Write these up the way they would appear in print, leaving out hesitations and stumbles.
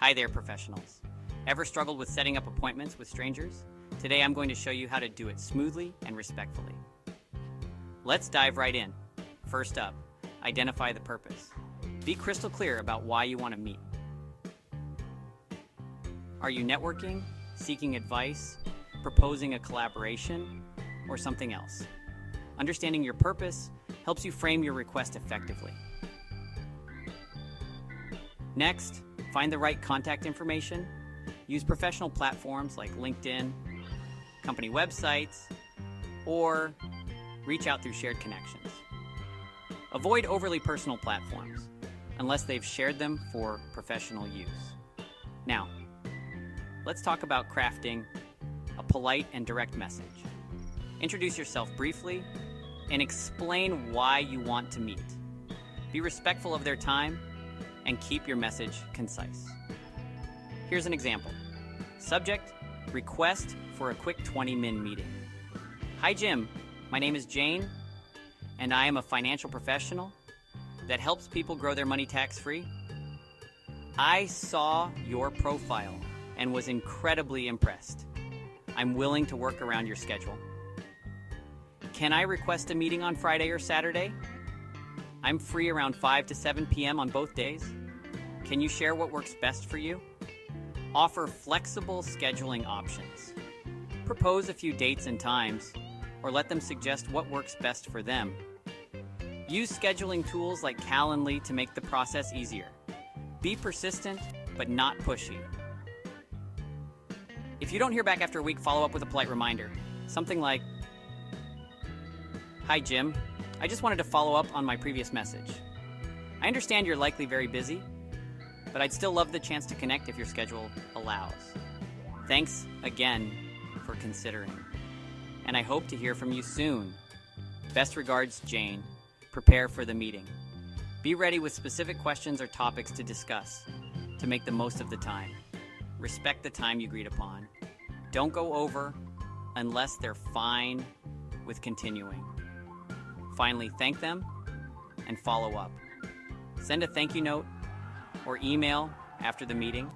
Hi there, professionals. Ever struggled with setting up appointments with strangers? Today I'm going to show you how to do it smoothly and respectfully. Let's dive right in. First up, identify the purpose. Be crystal clear about why you want to meet. Are you networking, seeking advice, proposing a collaboration, or something else? Understanding your purpose helps you frame your request effectively. Next, find the right contact information. Use professional platforms like LinkedIn, company websites, or reach out through shared connections. Avoid overly personal platforms unless they've shared them for professional use. Now, let's talk about crafting a polite and direct message. Introduce yourself briefly and explain why you want to meet. Be respectful of their time and keep your message concise. Here's an example. Subject, request for a quick 20-min meeting. Hi Jim, my name is Jane, and I am a financial professional that helps people grow their money tax-free. I saw your profile and was incredibly impressed. I'm willing to work around your schedule. Can I request a meeting on Friday or Saturday? I'm free around 5 to 7 p.m. on both days. Can you share what works best for you? Offer flexible scheduling options. Propose a few dates and times, or let them suggest what works best for them. Use scheduling tools like Calendly to make the process easier. Be persistent, but not pushy. If you don't hear back after a week, follow up with a polite reminder. Something like, Hi Jim, I just wanted to follow up on my previous message. I understand you're likely very busy, but I'd still love the chance to connect if your schedule allows. Thanks again for considering, and I hope to hear from you soon. Best regards, Jane. Prepare for the meeting. Be ready with specific questions or topics to discuss to make the most of the time. Respect the time you agreed upon. Don't go over unless they're fine with continuing. Finally, thank them and follow up. Send a thank you note or email after the meeting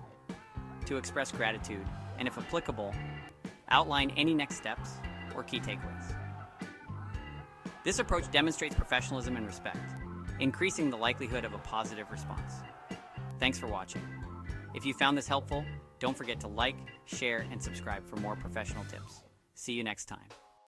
to express gratitude, and if applicable, outline any next steps or key takeaways. This approach demonstrates professionalism and respect, increasing the likelihood of a positive response. Thanks for watching. If you found this helpful, don't forget to like, share, and subscribe for more professional tips. See you next time.